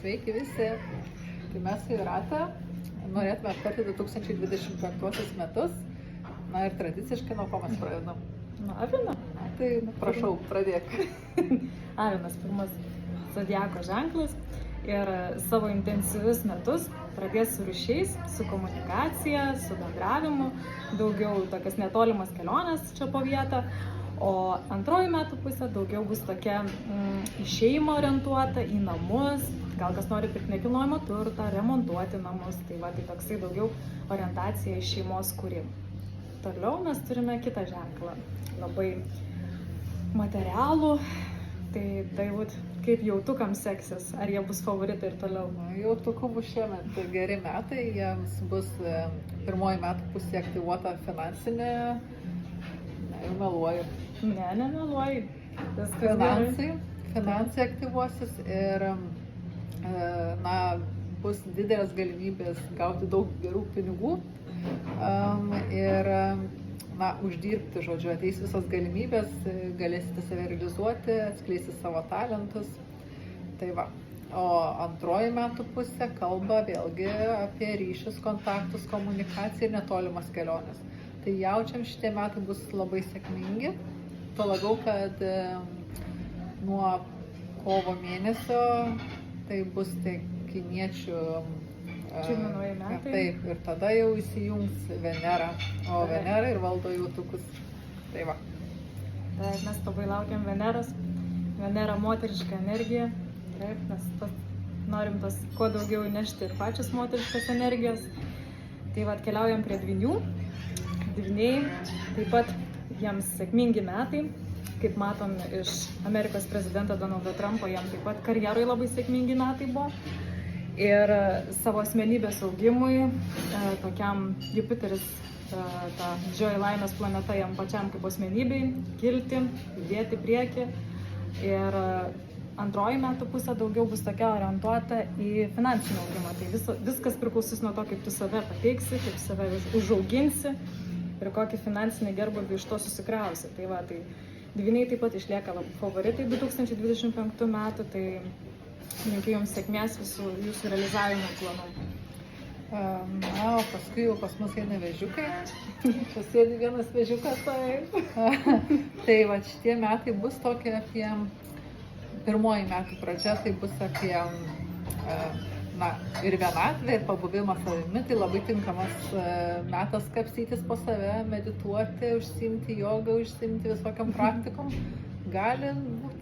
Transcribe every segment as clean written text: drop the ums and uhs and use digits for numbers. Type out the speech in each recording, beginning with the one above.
Sveiki visi. Tai mes su Jūrate norėtume aptarti 2025 metus. Na ir tradiciškai nuo ko mes pradedam? Nuo avino. Tai prašau, pradėk. Avinas pirmas zodiako ženklas ir savo intensyvius metus pradės su ryšiais, su komunikacija, su bendravimu, daugiau tokias netolimas keliones čia po vietą. O antroji metų pusė daugiau bus tokia į šeimą orientuota, į namus, gal kas nori pirkti nekilnojamą turtą, remontuoti namus, tai va, tai toksai daugiau orientacija į šeimos kūrimą. Toliau mes turime kitą ženklą, labai materialų, tai vat, kaip jautukams seksis, ar jie bus favoritai ir toliau? Jautukų bus šiemet geri metai, jiems bus pirmoji metų pusė aktyvuota finansinė, jau meluoju. Ne, nemeluoju. Finansai aktyvuosis ir bus didelės galimybės gauti daug gerų pinigų ir uždirbti, žodžiu, ateis visos galimybės, galėsite save realizuoti, atskleisti savo talentus. Tai va. O antroji metų pusė kalba vėlgi apie ryšius, kontaktus, komunikaciją ir netolimas keliones. Tai jaučiam šitie metai bus labai sėkmingi, to labiau, kad nuo kovo mėnesio tai bus kiniečių metai. Taip, ir tada jau įsijungs Venera, o Venera ir valdo jautukus. Tai va. Taip, mes labai laukiam Veneros. Venera moteriška energija. Taip, mes norim kuo daugiau įnešti ir pačios moteriškas energijos. Tai va, keliaujam prie dvynių. Dvyniai, taip pat jiems sėkmingi metai, kaip matom iš Amerikos prezidento Donaldo Trumpo, jam taip pat karjeroj labai sėkmingi metai buvo. Ir savo asmenybės augimui, tokiam Jupiteris, ta didžioji laimės planeta jam pačiam kaip asmenybei, kilti, judėti prieki. Ir antroji metų pusė daugiau bus tokia orientuota į finansinį augimą. Tai viskas priklausys nuo to, kaip tu save pateiksi, kaip save užauginsi ir kokį finansinį gerbūvį iš to susikrausi. Tai va, tai dvyniai taip pat išlieka favoritai 2025 metų, tai linkiu jums sėkmės visų jūsų realizavimo planų. O paskui jau pas mus eina vėžiukai. Čia sėdi vienas vėžiukas. Tai va, šitie metai bus tokie apie pirmoji metų pradžia, tai bus apie ir vienatvė, ir pabuvimas savimi, tai labai tinkamas metas kapstytis po save, medituoti, užsiimti jogą, užsiimti visokiam praktikom. Gali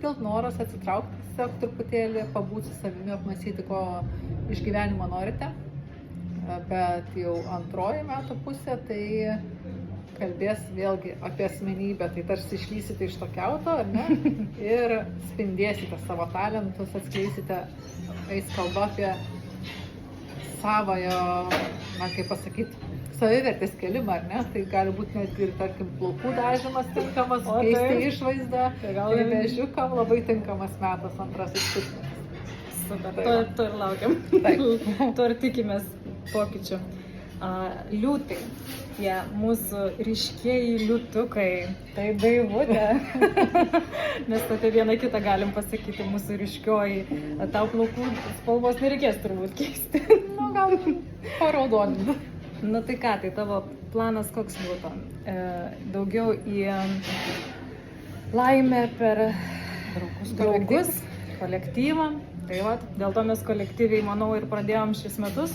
kilti noras atsitraukti, tiesiog truputėlį pabūti savimi, apmąstyti, ko iš gyvenimo norite. Bet jau antroji metų pusė, tai kalbės vėlgi apie asmenybę, tai tarsi išlysite iš to kiauto, ar ne? Ir spindėsite savo talentus, atskleisite, eis kalba apie savojo, kaip pasakyti, savivertės kėlimą, ar ne? Tai gali būti netgi ir, tarkim, plaukų dažymas tinkamas, keisti išvaizdą, tai vėžiukam labai tinkamas metas, antrasis pusmetis. Super, to ir laukiam. To ir tikimės pokyčių. Liūtai, tie mūsų ryškieji liūtukai, tai Daivutė. Mes apie vieną kitą galim pasakyti, mūsų ryškioji, tau plaukų spalvos nereikės turbūt keisti. Gal paraudoninti. Tai ką, tai tavo planas koks būtų? Daugiau į laimę per draugus, kolektyvą. Tai va, dėl to mes kolektyviai, manau, ir pradėjom šis metus.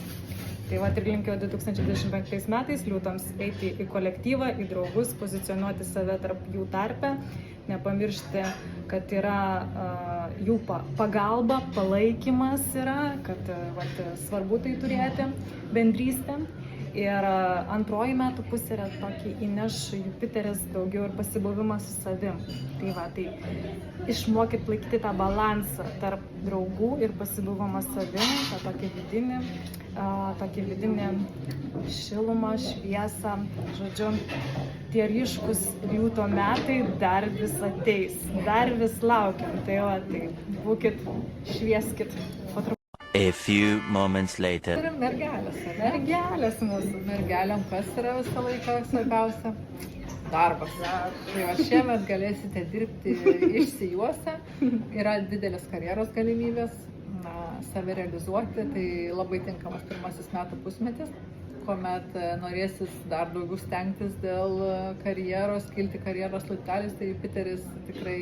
Tai va, ir linkiu 2025 metais liūtams eiti į kolektyvą, į draugus, pozicionuoti save tarp jų tarpe, nepamiršti, kad yra jų pagalba, palaikymas yra, kad svarbu tai turėti, bendrystę. Ir antroji metų pusė yra tokį įneš Jupiteris daugiau ir pasibuvimą su savim. Tai va, tai išmokyt laikyti tą balansą tarp draugų ir pasibuvimą savim, tą tokį vidinį šilumą, šviesą. Žodžiu, tie ryškus liūto metai dar vis ateis, dar vis laukiam. Tai va, tai būkit, švieskit. A few moments later. Ir mergelės, ar ne? Mergelės mūsų. Mergelėm kas yra visą laiką svarbiausia? Darbas. Tai va, šiemet galėsite dirbti išsijuose, yra didelis karjeros galimybės, save realizuoti, tai labai tinkamas pirmasis metų pusmetis, kuomet norėsis dar daugiau stengtis dėl karjeros, kilti karjeros laipteliais, tai Jupiteris tikrai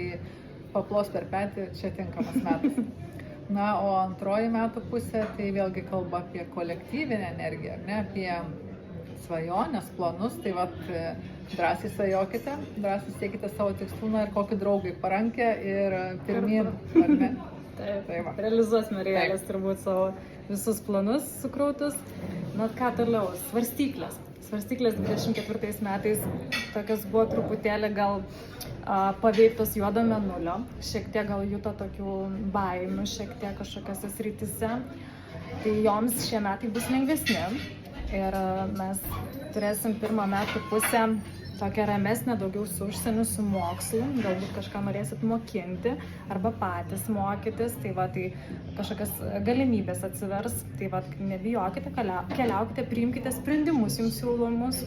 paplos per petį, čia tinkamas metas. Na, o antroji metų pusė, tai vėlgi kalba apie kolektyvinę energiją, ne, apie svajonės, planus, tai vat drąsiai svajokite, drąsiai siekite savo tikslų, ir kokį draugai parankę ir pirmyn, ar ne? Taip, Tai va. realizuosime realės turbūt savo visus planus sukrautus. Na, ką toliau? Svarstyklės. Svarstyklės 24 metais tokios buvo truputėlį gal paveiktos juodo mėnulio, šiek tiek gal juto tokių baimių, šiek tiek kažkokiose srityse. Tai joms šie metai bus lengvesni ir mes turėsim pirmą metų pusę tokią ramesnę, daugiau su užsieniu, su mokslu, galbūt kažką norėsit mokinti arba patys mokytis, tai va, tai kažkokias galimybės atsivers, tai va, nebijokite, keliaukite, priimkite sprendimus, jums siūlomus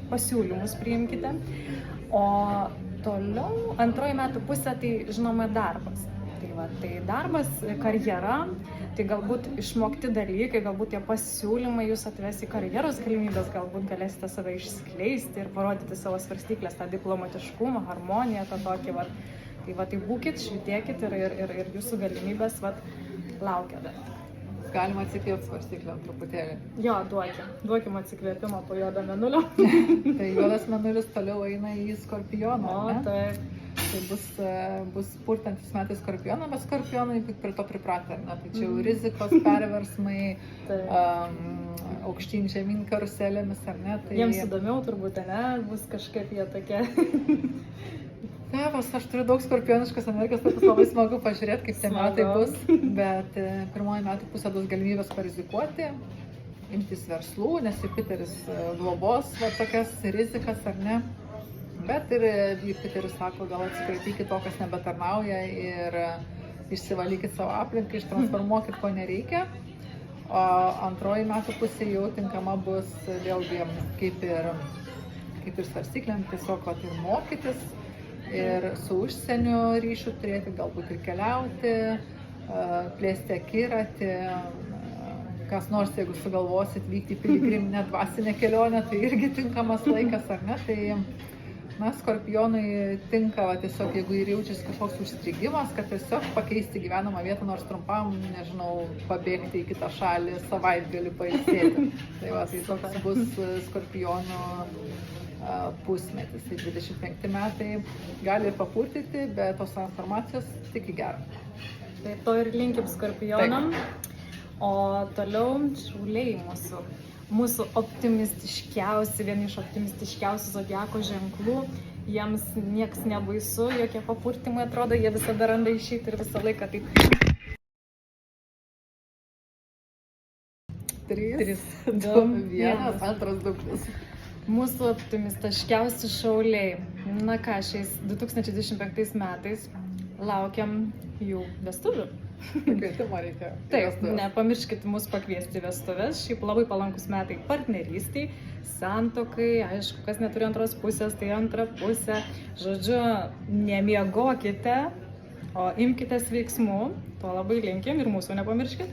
pasiūlymus priimkite. O toliau antroji metų pusė, tai žinoma darbas. Tai va, tai darbas, karjera, tai galbūt išmokti dalykai, galbūt tie pasiūlymai jūs atves į karjeros galimybės, galbūt galėsite save išskleisti ir parodyti savo svarstyklės, tą diplomatiškumą, harmoniją, tą tokį, va. Tai va, tai būkit, švitėkit ir jūsų galimybės, va, laukia dar. Galima atsikvėpti svarstyklėm truputėlį. Jo, duokim atsikvėpimą po juodo mėnulio. Tai juodas mėnulis toliau eina į Skorpioną, O, ne? taip. Tai bus purtantis metai Skorpioną, bet Skorpionai prie to pripratę, ne? Tai čia jau rizikos, perversmai, aukštyn žemyn karuselėmis, ar ne? Tai... Jiems įdomiau turbūt, ne? Bus kažkaip jie tokie. Tėvas, aš turiu daug skorpioniškos energijos, tai bus labai smagu pažiūrėti, kaip tie metai bus, bet pirmoji metų pusė duos galimybės parizikuoti, imtis verslų, nes Jupiteris globos va, tokias rizikas, ar ne? Bet ir Jupiteris sako, gal atsikratykit to, kas nebetarnauja ir išsivalykit savo aplinką, ištransformuokit, ko nereikia. O antroji metų pusė jau tinkama bus vėlgi kaip ir svarstyklėm, tiesiog vat, ir mokytis, ir su užsienio ryšiu turėti, galbūt ir keliauti, plėsti akiratį. Kas nors, jeigu sugalvosit vykti į piligriminę dvasinę kelionę, tai irgi tinkamas laikas, ar ne? Tai na, Skorpionui tinka va, tiesiog, jeigu ir jaučiasi kažkoks užstrigimas, kad tiesiog pakeisti gyvenamą vietą, nors trumpam, nežinau, pabėgti į kitą šalį, savaitgalį pailsėti. Tai va, tai toks bus Skorpiono pusmetis. Tai 25 metai gali ir papurtyti, bet tos transformacijos tik į gerą. Tai to ir linkim Skorpionam. O toliau Šauliai mūsų optimistiškiausi, vieni iš optimistiškiausių zodiako ženklų. Jiems nieks nebaisu, jokie papurtimai atrodo, jie visada randa išeiti ir visą laiką taip. 3, 2, 1, antras dugnas. Mūsų optimistiškiausi Šauliai. Na ką, šiais 2025 metais laukiam jų vestuvių. Kvietimo reikia. Taip, nepamirškit mus pakviesti vestuves. Šiaip labai palankus metai partnerystiai, santuokai, aišku, kas neturi antros pusės, tai antra pusė. Žodžiu, nemiegokite, o imkitės veiksmų, to labai linkim ir mūsų nepamirškit.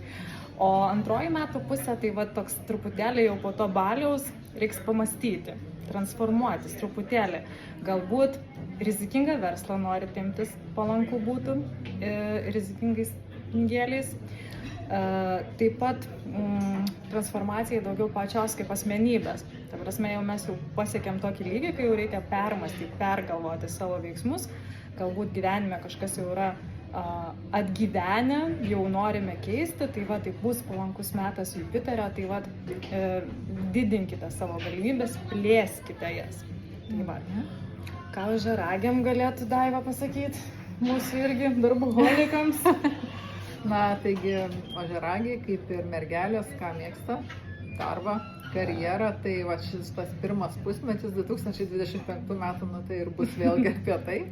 O antroji metų pusė, tai va toks truputėlį jau po to baliaus reiks pamastyti, transformuotis truputėlį. Galbūt rizikingą verslą norit imtis, palanku būtų, rizikingais pinigėliais. Taip pat transformacijai daugiau pačios kaip asmenybės. Ta prasme, jau mes jau pasiekėm tokį lygį, kai jau reikia permastyti, pergalvoti savo veiksmus. Galbūt gyvenime kažkas jau yra atgyvenę, jau norime keisti, tai va, tai bus palankus metas Jupiterio, tai va, didinkite savo galimybės, plėskite jas. Tai va, ką ožiaragiam galėtų Daiva pasakyti, mūsų irgi darboholikams? Na, taigi, ožiaragiai, kaip ir mergelės, ką mėgsta, darbą, karjerą, tai va, šis tas pirmas pusmetis 2025 metų, nu, tai ir bus vėlgi apie tai.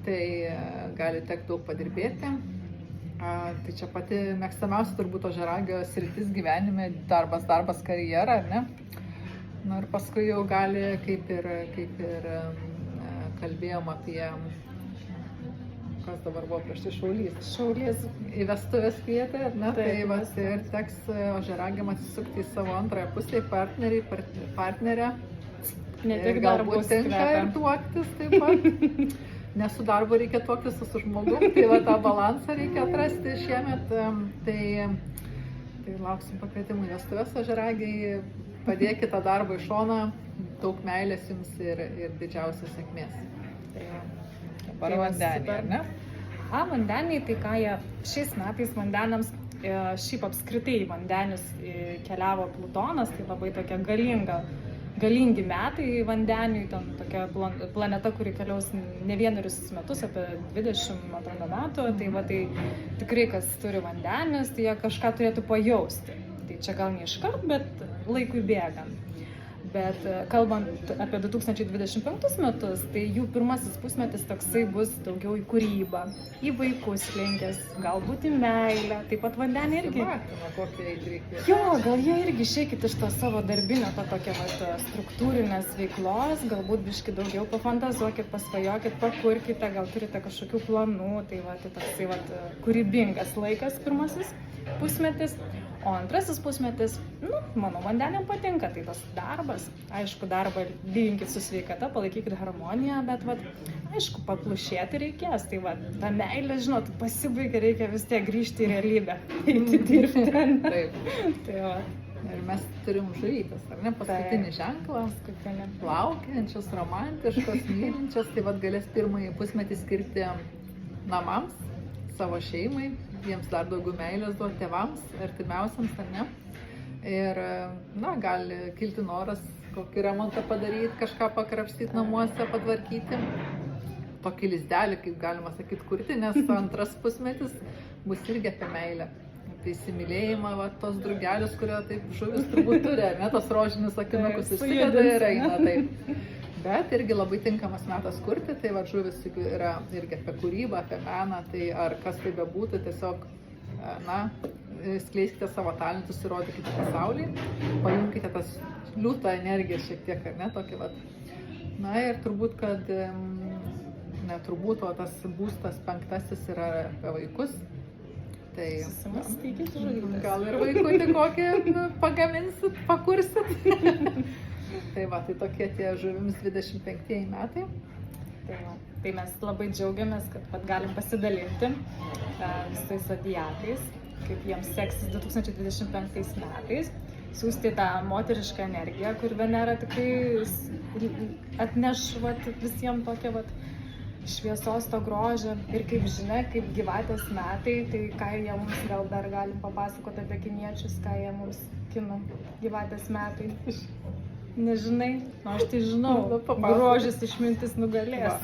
Tai gali tekti daug padirbėti. Tai čia pati mėgstamiausia turbūt ožiaragio sritis gyvenime, darbas, karjera, ar ne? Na ir paskui jau gali, kaip ir kalbėjom apie kas dabar buvo prieš tai Šaulys. Šaulys. Į vestuvės kvietė, ne? Taip, Tai va, vestuvės. ir teks ožiaragiam atsisukti į savo antrąją pusę, partnerę. Ne Ir tik galbūt darbus tinka kvepia. ir tuoktis taip pat. Nes su darbu reikia tuoktis su žmogum, tai va tą balansą reikia atrasti šiemet. Tai lauksim pakvietimų į vestuvės ožiaragiai, padėkite tą darbą į šoną, daug meilės jums ir didžiausios sėkmės. Tai va. Dabar Tai va, vandenį, super. ar ne? Vandeniai, tai ką jie šiais metais vandeniams, šiaip apskritai į vandenius keliavo Plutonas, tai labai tokia galingi metai vandeniui, ten tokia planeta, kuri keliaus ne vienerius metus, apie 20 metų, tai va tai tikrai kas turi vandenius, tai jie kažką turėtų pajausti. Tai čia gal ne iškart, bet laikui bėgant. Bet kalbant apie 2025 metus, tai jų pirmasis pusmetis toksai bus daugiau į kūrybą, į vaikus linkęs, galbūt į meilę, taip pat vandenį irgi. Matoma, kokie įtrykė. Jo, gal jie irgi išeikit iš to savo darbinio, to tokia struktūrinės veiklos, galbūt biški daugiau pafantazuokit, pasvajokit, pakurkite, gal turite kažkokių planų, tai va, tai toksai va, kūrybingas laikas pirmasis pusmetis. O antrasis pusmetis, mano vandeniam patinka, tai tas darbas. Aišku, darbą lyginkit su sveikata, palaikykit harmoniją, bet, aišku, paplušėti reikės. Tai, ta meilė, žinot, pasibaigia, reikia vis tiek grįžti į realybę, eiti dirbti. Taip. Tai va. Ir mes turim žuvytės, ar ne? Paskutinį ženklą. Laukiančios, romantiškos, mylinčios. Tai galės pirmąjį pusmetį skirti namams, savo šeimai, jiems dar daugiau meilės duoti tėvams, artimiausiams, ar ne. Ir, gali kilti noras kokį remontą padaryti, kažką pakrapštyti namuose, patvarkyti. Tokį lizdelį, kaip galima sakyti, kurti, nes antras pusmetis bus irgi apie meilę. Apie įsimylėjimą, tos drugelius, kurio taip žuvis turbūt turi, ne, tos rožinius akinukus įsideda ir eina taip. Bet irgi labai tinkamas metas kurti, tai žuvis yra irgi apie kūrybą, apie meną, tai ar kas tai bebūtų, tiesiog, skleiskite savo talentus ir rodykite pasaulį, pajungkite tas liūtą energiją šiek tiek, ar ne, tokį ir turbūt, kad, ne turbūt, o tas būstas 5 yra apie vaikus. Tai Susimąstykit, žuvytės. gal ir vaikutį kokį pagaminsit, pakursit. Tai tokie tie žuvims 25 metai. Tai mes labai džiaugiamės, kad galim pasidalinti visais zodiakais, kaip jiems seksis 2025 metais, siūsti tą moterišką energiją, kur Venera tikrai atneš visiems tokią šviesos, to grožio. Ir kaip žinia, kaip gyvatės metai, tai ką jie mums gal dar galim papasakoti apie kiniečius, ką jie mums kinų gyvatės metai. Nežinai? Aš tai žinau, grožis išmintis nugalės.